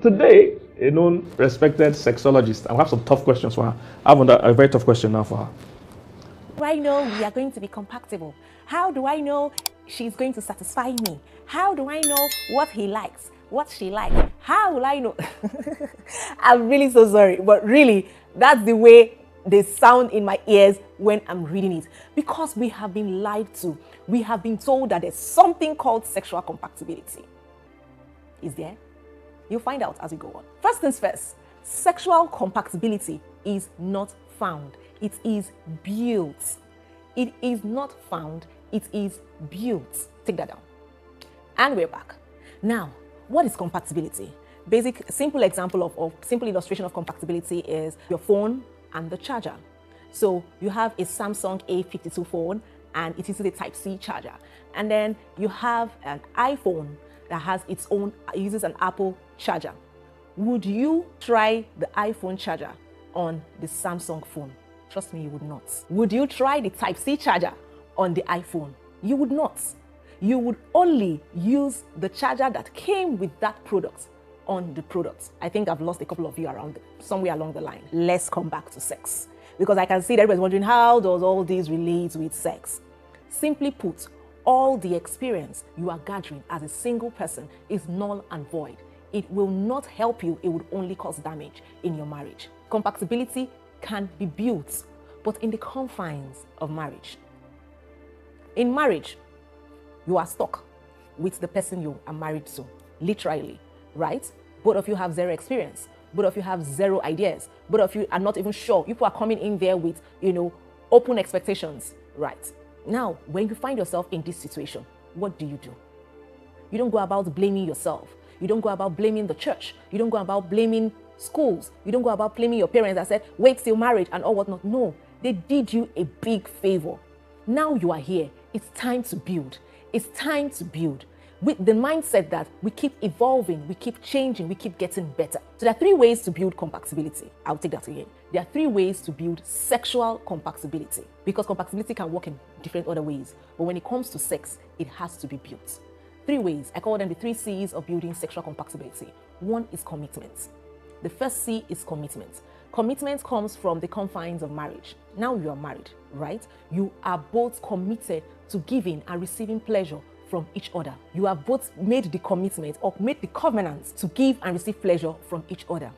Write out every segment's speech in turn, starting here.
Today, a known respected sexologist, I have some tough questions for her. I have a very tough question now for her. How do I know we are going to be compatible? How do I know she's going to satisfy me? How do I know what he likes, what she likes? How will I know? I'm really so sorry, but really, that's the way they sound in my ears when I'm reading it. Because we have been lied to. We have been told that there's something called sexual compatibility. Is there? You'll find out as we go on. First things first, sexual compatibility is not found. It is built. It is not found. It is built. Take that down. And we're back. Now, what is compatibility? Simple illustration of compatibility is your phone and the charger. So you have a Samsung A52 phone and it uses a Type-C charger. And then you have an iPhone that has uses an Apple charger. Would you try the iPhone charger on the Samsung phone? Trust me, you would not. Would you try the Type-C charger on the iPhone? You would not. You would only use the charger that came with that product on the product. I think I've lost a couple of you somewhere along the line. Let's come back to sex. Because I can see that everybody's wondering, how does all this relate with sex? Simply put, all the experience you are gathering as a single person is null and void. It will not help you. It would only cause damage in your marriage. Compatibility can be built, but in the confines of marriage. In marriage, you are stuck with the person you are married to, literally, right? Both of you have zero experience. Both of you have zero ideas. Both of you are not even sure. People are coming in there with, open expectations, right? Now, when you find yourself in this situation, what do? You don't go about blaming yourself. You don't go about blaming the church. You don't go about blaming schools. You don't go about blaming your parents that said, wait till marriage and all whatnot. No, they did you a big favor. Now you are here. It's time to build. It's time to build. With the mindset that we keep evolving, we keep changing, we keep getting better. So there are 3 ways to build compatibility. I'll take that again. There are 3 ways to build sexual compatibility, because compatibility can work in different other ways. But when it comes to sex, it has to be built. 3 ways. I call them the 3 C's of building sexual compatibility. 1 is commitment. The first C is commitment. Commitment comes from the confines of marriage. Now you are married, right? You are both committed to giving and receiving pleasure from each other. You have both made the commitment or made the covenant to give and receive pleasure from each other.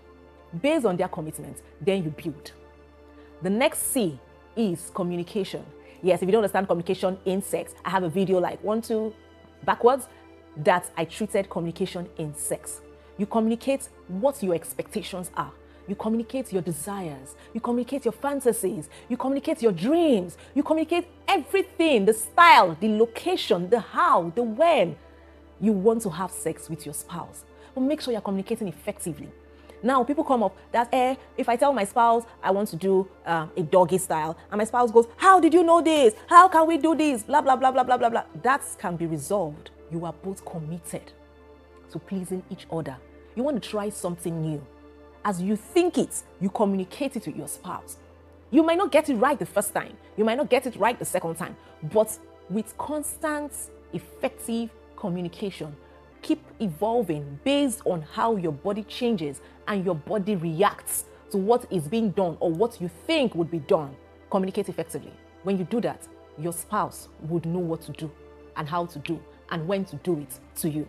Based on their commitment, then you build. The next C is communication. Yes, if you don't understand communication in sex, I have a video like 1, 2 backwards that I treated communication in sex. You communicate what your expectations are. You communicate your desires. You communicate your fantasies. You communicate your dreams. You communicate everything, the style, the location, the how, the when you want to have sex with your spouse. But make sure you're communicating effectively. Now, people come up that, if I tell my spouse I want to do a doggy style, and my spouse goes, how did you know this? How can we do this? Blah, blah, blah, blah, blah, blah, blah. That can be resolved. You are both committed to pleasing each other. You want to try something new. As you think it, you communicate it with your spouse. You might not get it right the first time. You might not get it right the second time. But with constant, effective communication, keep evolving based on how your body changes and your body reacts to what is being done or what you think would be done. Communicate effectively. When you do that, your spouse would know what to do and how to do and when to do it to you.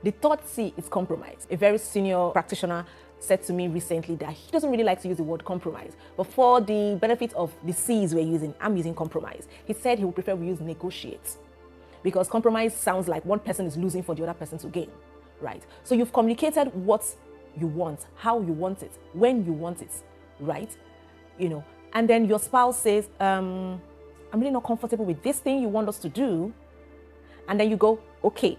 The third C is compromise. A very senior practitioner said to me recently that he doesn't really like to use the word compromise, but for the benefit of the C's we're using, I'm using compromise. He said he would prefer we use negotiate, because compromise sounds like one person is losing for the other person to gain, right? So you've communicated what you want, how you want it, when you want it, right? And then your spouse says, I'm really not comfortable with this thing you want us to do. And then you go, okay,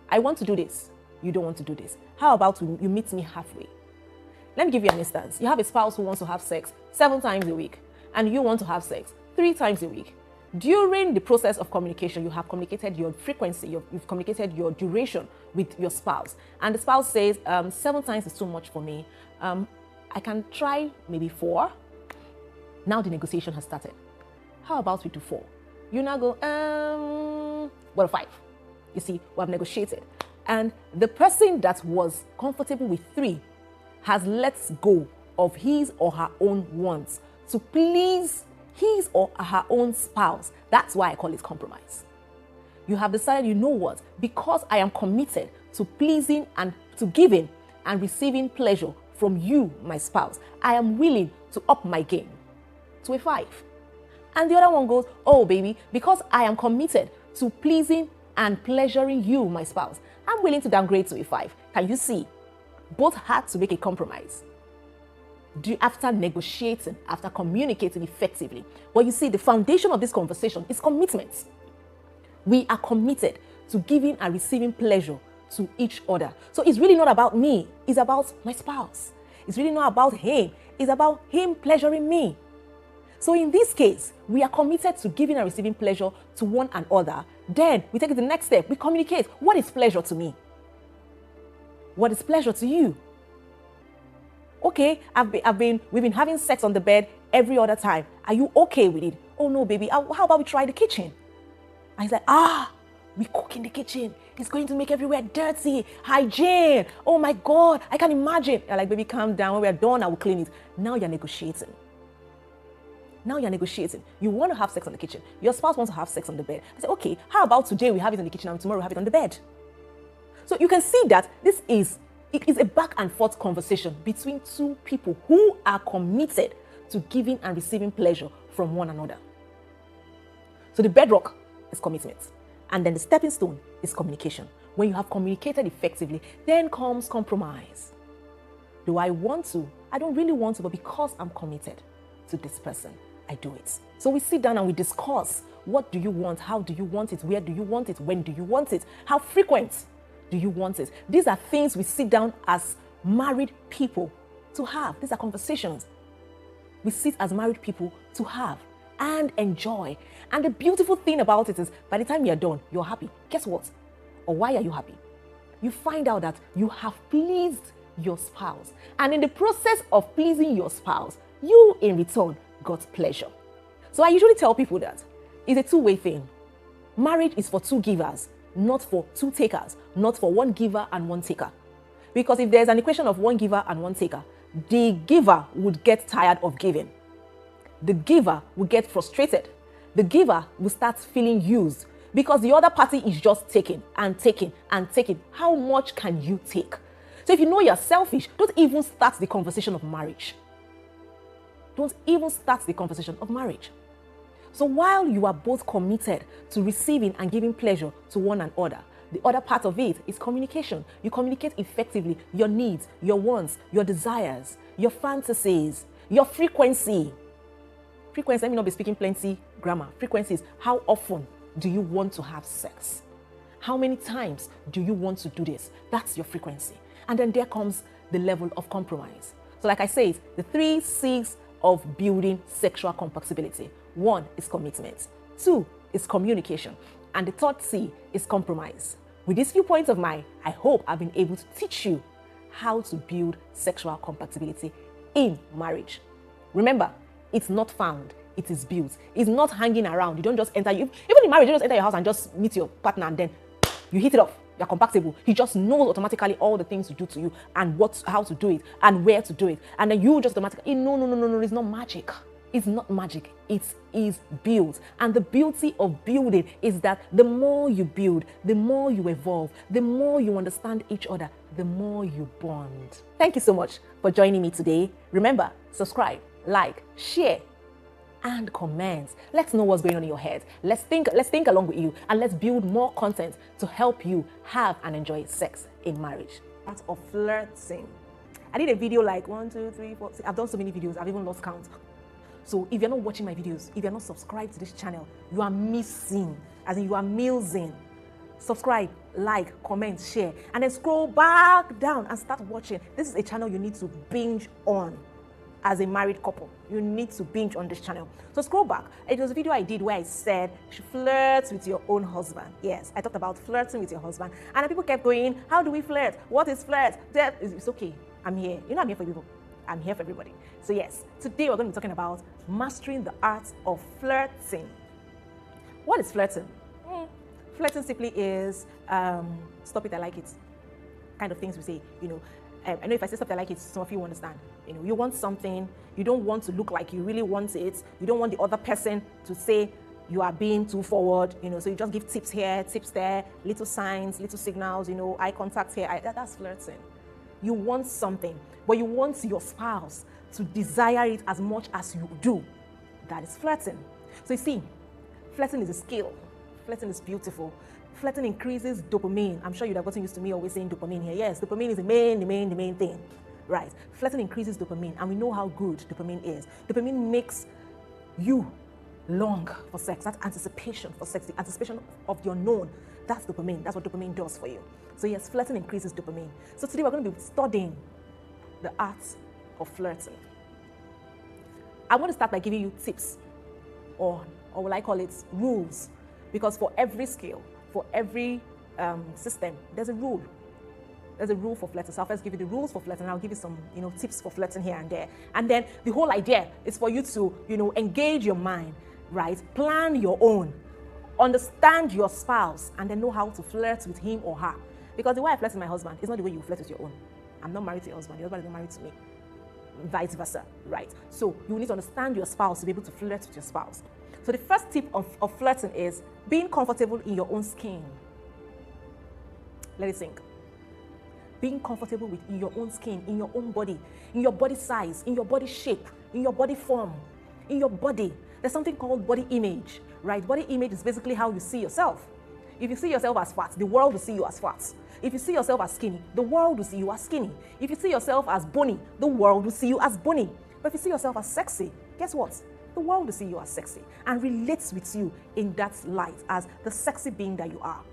I want to do this. You don't want to do this. How about you meet me halfway? Let me give you an instance. You have a spouse who wants to have sex 7 times a week, and you want to have sex 3 times a week. During the process of communication, you have communicated your frequency, you've communicated your duration with your spouse. And the spouse says, 7 times is too much for me. I can try maybe 4. Now the negotiation has started. How about we do 4? You now go, 5. You see, we have negotiated. And the person that was comfortable with 3 has let go of his or her own wants to please his or her own spouse. That's why I call it compromise. You have decided, you know what, because I am committed to pleasing and to giving and receiving pleasure from you, my spouse, I am willing to up my game to a 5. And the other one goes, oh baby, because I am committed to pleasing and pleasuring you, my spouse, I'm willing to downgrade to a 5. Can you see? Both had to make a compromise. After negotiating, after communicating effectively. But you see, the foundation of this conversation is commitment. We are committed to giving and receiving pleasure to each other. So it's really not about me. It's about my spouse. It's really not about him. It's about him pleasuring me. So in this case, we are committed to giving and receiving pleasure to one another. Then we take it the next step. We communicate. What is pleasure to me? What is pleasure to you? Okay, we've been having sex on the bed every other time. Are you okay with it? Oh no, baby. How about we try the kitchen? And he's like, we cook in the kitchen. It's going to make everywhere dirty. Hygiene. Oh my God, I can imagine. You're like, baby, calm down. When we're done, I will clean it. Now you're negotiating. You want to have sex on the kitchen. Your spouse wants to have sex on the bed. I say, okay, how about today we have it on the kitchen and tomorrow we have it on the bed? So you can see that it is a back and forth conversation between 2 people who are committed to giving and receiving pleasure from one another. So the bedrock is commitment. And then the stepping stone is communication. When you have communicated effectively, then comes compromise. Do I want to? I don't really want to, but because I'm committed to this person, I do it. So we sit down and we discuss, what do you want? How do you want it? Where do you want it? When do you want it? How frequent do you want it? These are things we sit down as married people to have. These are conversations we sit as married people to have and enjoy. And the beautiful thing about it is, by the time you're done, you're happy. Guess what? Or why are you happy? You find out that you have pleased your spouse. And in the process of pleasing your spouse, you in return got pleasure. So I usually tell people that it's a two-way thing. Marriage is for 2 givers, not for 2 takers, not for 1 giver and 1 taker. Because if there's an equation of 1 giver and 1 taker, the giver would get tired of giving. The giver will get frustrated. The giver will start feeling used because the other party is just taking and taking and taking. How much can you take? So if you know you're selfish, don't even start the conversation of marriage. Don't even start the conversation of marriage. So while you are both committed to receiving and giving pleasure to one another, the other part of it is communication. You communicate effectively your needs, your wants, your desires, your fantasies, your frequency. Frequency, let me not be speaking plenty grammar. Frequency is how often do you want to have sex? How many times do you want to do this? That's your frequency. And then there comes the level of compromise. So like I said, the 3 C's of building sexual compatibility. 1 is commitment. 2 is communication. And the 3rd C is compromise. With these few points of mine, I hope I've been able to teach you how to build sexual compatibility in marriage. Remember, it's not found, it is built. It's not hanging around. You don't just enter, even in marriage, you don't just enter your house and just meet your partner and then you hit it off. You're compatible. He just knows automatically all the things to do to you and how to do it and where to do it. And then you just automatically, no, it's not magic. It's not magic. It is built. And the beauty of building is that the more you build, the more you evolve, the more you understand each other, the more you bond. Thank you so much for joining me today. Remember, subscribe, like, share, and comment. Let's know what's going on in your head. Let's think along with you, and let's build more content to help you have and enjoy sex in marriage. Part of flirting. I did a video like 1, 2, 3, 4, 6. I've done so many videos, I've even lost count. So if you're not watching my videos, if you're not subscribed to this channel, you are missing, as in you are missing. Subscribe, like, comment, share, and then scroll back down and start watching. This is a channel you need to binge on. As a married couple, you need to binge on this channel. So scroll back. It was a video I did where I said you should flirt with your own husband. Yes, I talked about flirting with your husband. And then people kept going, how do we flirt? What is flirt? It's okay. I'm here. You know I'm here for people. I'm here for everybody. So yes, today we're going to be talking about mastering the art of flirting. What is flirting? Flirting simply is stop it, I like it kind of things we say, I know if I say something like it, some of you understand. You want something, you don't want to look like you really want it. You don't want the other person to say you are being too forward, so you just give tips here, tips there, little signs, little signals, eye contact here. That's flirting. You want something, but you want your spouse to desire it as much as you do. That is flirting. So you see, flirting is a skill. Flirting is beautiful. Flirting increases dopamine. I'm sure you'd have gotten used to me always saying dopamine here. Yes, dopamine is the main thing, right? Flirting increases dopamine, and we know how good dopamine is. Dopamine makes you long for sex. That's anticipation for sex, the anticipation of your known. That's dopamine. That's what dopamine does for you. So yes, flirting increases dopamine. So today we're going to be studying the art of flirting. I want to start by giving you tips, or will I call it rules, because for every skill, for every system, there's a rule. There's a rule for flirting. So I'll first give you the rules for flirting. I'll give you some, tips for flirting here and there. And then the whole idea is for you to, engage your mind, right? Plan your own, understand your spouse, and then know how to flirt with him or her. Because the way I flirt with my husband is not the way you flirt with your own. I'm not married to your husband. Your husband is not married to me. Vice versa, right? So you need to understand your spouse to be able to flirt with your spouse. So the first tip of flirting is being comfortable in your own skin. Let it sink. Being comfortable in your own skin, in your own body, in your body size, in your body shape, in your body form, in your body. There's something called body image, right? Body image is basically how you see yourself. If you see yourself as fat, the world will see you as fat. If you see yourself as skinny, the world will see you as skinny. If you see yourself as bony, the world will see you as bony. But if you see yourself as sexy, guess what? The world will see you as sexy and relates with you in that light as the sexy being that you are,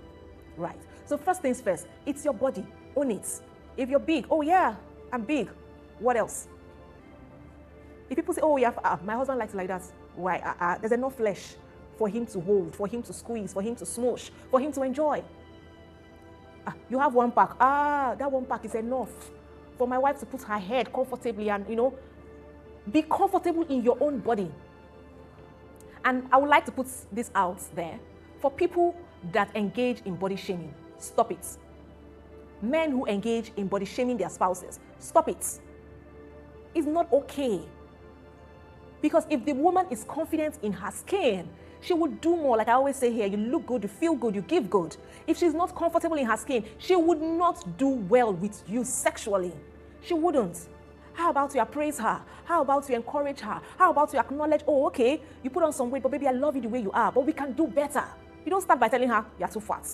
right? So first things first, it's your body, own it. If you're big, oh yeah, I'm big. What else? If people say, oh yeah, my husband likes it like that, why? There's enough flesh for him to hold, for him to squeeze, for him to smoosh, for him to enjoy. You have one pack. That one pack is enough for my wife to put her head comfortably and, be comfortable in your own body. And I would like to put this out there for people that engage in body shaming. Stop it. Men who engage in body shaming their spouses, stop it. It's not okay. Because if the woman is confident in her skin, she would do more. Like I always say here, you look good, you feel good, you give good. If she's not comfortable in her skin, she would not do well with you sexually. She wouldn't. How about you appraise her? How about you encourage her? How about you acknowledge, oh, okay, you put on some weight, but baby, I love you the way you are, but we can do better. You don't start by telling her, you're too fat.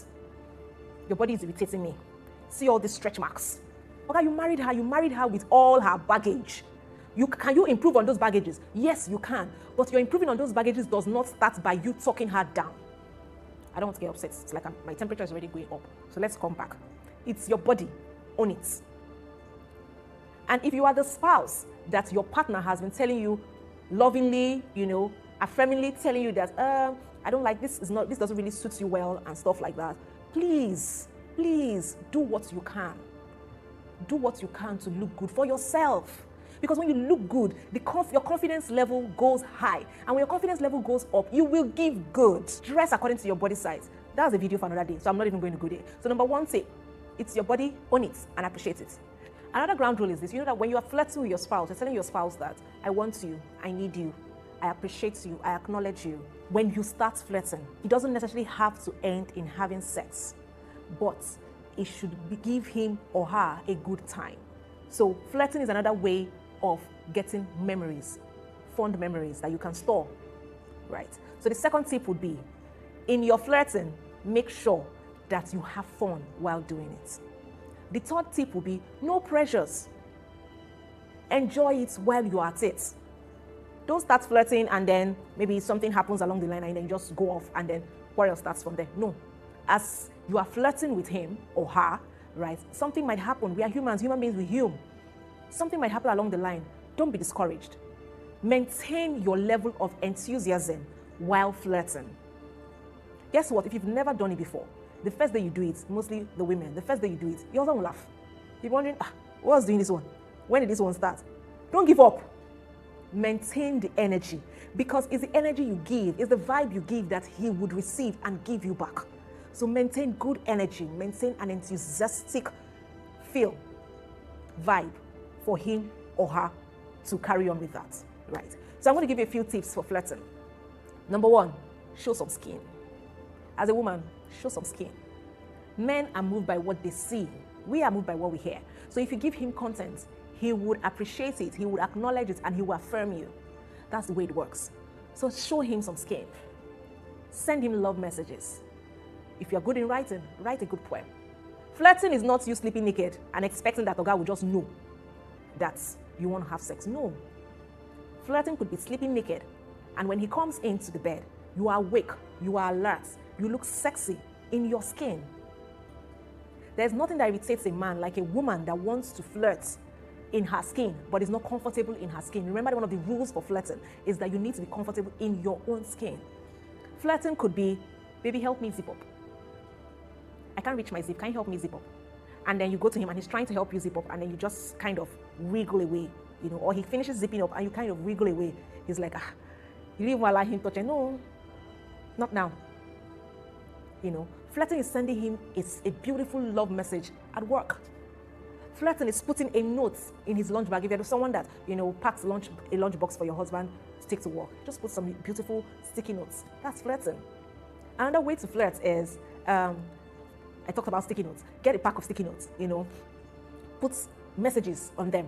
Your body is irritating me. See all these stretch marks. Okay, you married her with all her baggage. Can you improve on those baggages? Yes, you can. But your improving on those baggages does not start by you talking her down. I don't want to get upset. It's like my temperature is already going up. So let's come back. It's your body. Own it. And if you are the spouse that your partner has been telling you lovingly, affirmingly telling you that, I don't like this, this doesn't really suit you well and stuff like that, please do what you can. Do what you can to look good for yourself. Because when you look good, your confidence level goes high. And when your confidence level goes up, you will give good. Dress according to your body size. That's a video for another day, so I'm not even going to go there. So number one tip, it's your body, own it and appreciate it. Another ground rule is this. You know that when you are flirting with your spouse, you're telling your spouse that, I want you, I need you, I appreciate you, I acknowledge you. When you start flirting, it doesn't necessarily have to end in having sex, but it should give him or her a good time. So flirting is another way of getting memories, fond memories that you can store, right? So the second tip would be, in your flirting, make sure that you have fun while doing it. The third tip would be, no pressures. Enjoy it while you are at it. Don't start flirting and then maybe something happens along the line and then you just go off and then quarrel starts from there. No. As you are flirting with him or her, right, something might happen. We are humans, human beings, we human. Something might happen along the line. Don't be discouraged. Maintain your level of enthusiasm while flirting. Guess what? If you've never done it before, the first day you do it, mostly the women, the first day you do it, your husband will laugh. You're wondering, what's doing this one? When did this one start? Don't give up. Maintain the energy, because it's the energy you give, it's the vibe you give that he would receive and give you back. So maintain good energy, maintain an enthusiastic vibe for him or her to carry on with that, right? So I'm going to give you a few tips for flirting. Number one, show some skin. As a woman, show some skin. Men are moved by what they see. We are moved by what we hear. So if you give him content, he would appreciate it, he would acknowledge it, and he will affirm you. That's the way it works. So show him some skin. Send him love messages. If you're good in writing, write a good poem. Flirting is not you sleeping naked and expecting that the guy will just know that you want to have sex. No. Flirting could be sleeping naked, and when he comes into the bed, you are awake, you are alert, you look sexy in your skin. There's nothing that irritates a man like a woman that wants to flirt in her skin but is not comfortable in her skin. Remember, one of the rules for flirting is that you need to be comfortable in your own skin. Flirting could be, baby, help me zip up. I can't reach my zip, can you help me zip up? And then you go to him and he's trying to help you zip up, and then you just kind of wriggle away, you know, or he finishes zipping up and you kind of wriggle away. He's like, you didn't even allow him to touch it. No, not now. You know, flirting is sending him a beautiful love message at work. Flirting is putting a note in his lunch bag. If you're someone that, you know, packs a lunch box for your husband to take to work, just put some beautiful sticky notes. That's flirting. Another way to flirt is, I talked about sticky notes. Get a pack of sticky notes, you know, put messages on them.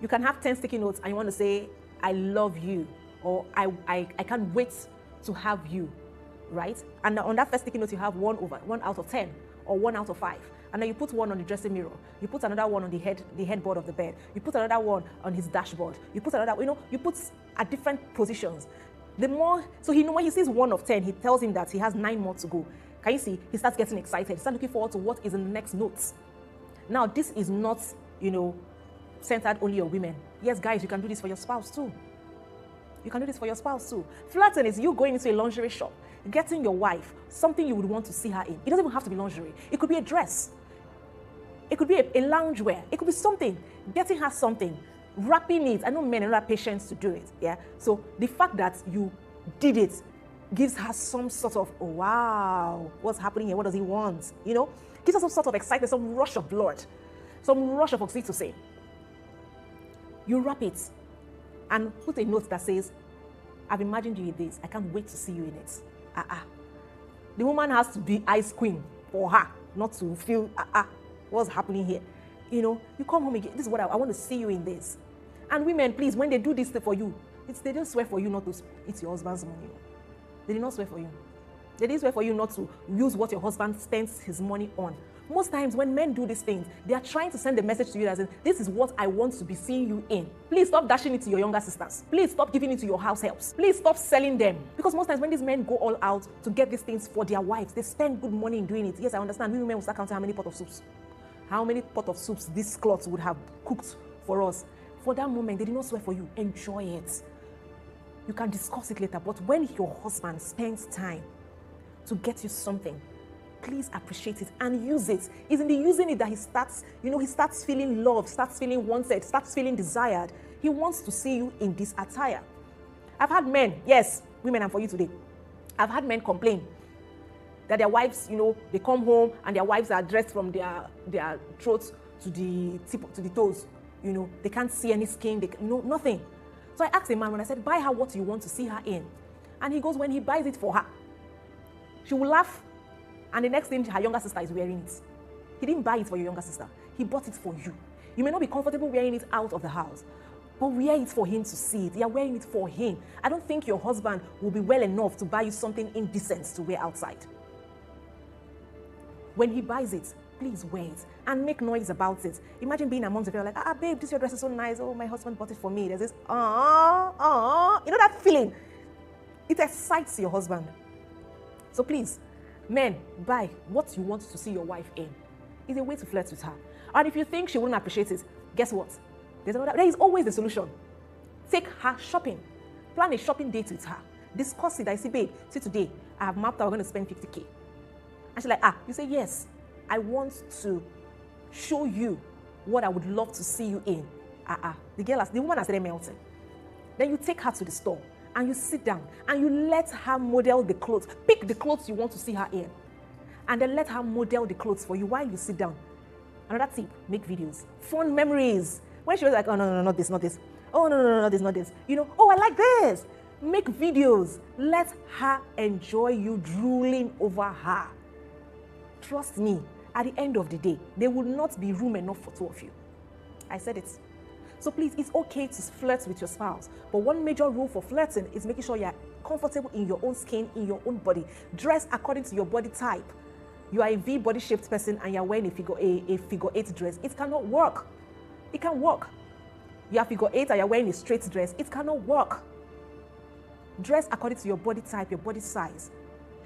You can have 10 sticky notes and you want to say, I love you, or I can't wait to have you, right? And on that first sticky note, you have 1 out of 10 or 1 out of 5. And then you put one on the dressing mirror. You put another one on the headboard of the bed. You put another one on his dashboard. You put another, you know, you put at different positions. The more, so he know when he sees 1 of 10, he tells him that he has 9 more to go. Can you see? He starts getting excited. He starts looking forward to what is in the next notes. Now, this is not, you know, centered only on women. Yes, guys, you can do this for your spouse too. You can do this for your spouse too. Flirting is you going into a lingerie shop, getting your wife something you would want to see her in. It doesn't even have to be lingerie. It could be a dress. It could be a loungewear. It could be something. Getting her something. Wrapping it. I know men don't have patience to do it. Yeah. So the fact that you did it gives her some sort of, oh, wow, what's happening here? What does he want? You know, gives her some sort of excitement, some rush of blood, some rush of oxytocin. You wrap it and put a note that says, I've imagined you in this. I can't wait to see you in it. The woman has to be ice queen for her, not to feel, what's happening here? You know, you come home again, this is what I want to see you in this. And women, please, when they do this for you, they don't swear for you not to eat your husband's money. They did not swear for you. They didn't swear for you not to use what your husband spends his money on. Most times when men do these things, they are trying to send a message to you that says, this is what I want to be seeing you in. Please stop dashing it to your younger sisters. Please stop giving it to your house helps. Please stop selling them. Because most times when these men go all out to get these things for their wives, they spend good money in doing it. Yes, I understand. We women will start counting how many pot of soups. How many pot of soups this cloth would have cooked for us. For that moment, they did not swear for you. Enjoy it. You can discuss it later. But when your husband spends time to get you something, please appreciate it and use it. It's in the using it that he starts feeling loved, starts feeling wanted, starts feeling desired. He wants to see you in this attire. I've had men, yes, women, I'm for you today. I've had men complain that their wives, you know, they come home and their wives are dressed from their throats to the tip, to the toes. You know, they can't see any skin, nothing. So I asked a man when I said, buy her what you want to see her in. And he goes, when he buys it for her, she will laugh. And the next thing, her younger sister is wearing it. He didn't buy it for your younger sister. He bought it for you. You may not be comfortable wearing it out of the house, but wear it for him to see it. You're wearing it for him. I don't think your husband will be well enough to buy you something indecent to wear outside. When he buys it, please wear it and make noise about it. Imagine being amongst the people like, babe, this your dress is so nice. Oh, my husband bought it for me. There's this, you know that feeling? It excites your husband. So please, men, buy what you want to see your wife in. It's a way to flirt with her. And if you think she wouldn't appreciate it, guess what? There is always a solution. Take her shopping. Plan a shopping date with her. Discuss it. I say, babe, see today, I have mapped out we're going to spend 50K. And she's like, you say, yes, I want to show you what I would love to see you in. The woman has started melting. Then you take her to the store and you sit down and you let her model the clothes. Pick the clothes you want to see her in. And then let her model the clothes for you while you sit down. Another tip, make videos. Fun memories. When she was like, oh, no, not this, not this. Oh, no, not this, not this. You know, oh, I like this. Make videos. Let her enjoy you drooling over her. Trust me, at the end of the day, there will not be room enough for two of you. I said it. So please, it's okay to flirt with your spouse. But one major rule for flirting is making sure you're comfortable in your own skin, in your own body. Dress according to your body type. You are a V body shaped person and you're wearing a figure 8 dress. It cannot work. It can't work. You are figure 8 and you're wearing a straight dress. It cannot work. Dress according to your body type, your body size.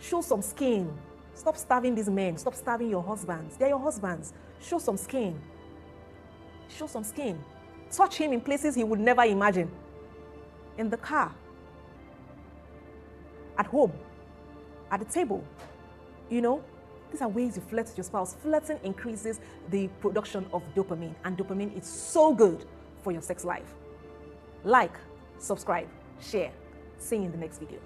Show some skin. Stop starving these men. Stop starving your husbands. They're your husbands. Show some skin. Show some skin. Touch him in places he would never imagine. In the car. At home. At the table. You know, these are ways you flirt with your spouse. Flirting increases the production of dopamine. And dopamine is so good for your sex life. Like, subscribe, share. See you in the next video.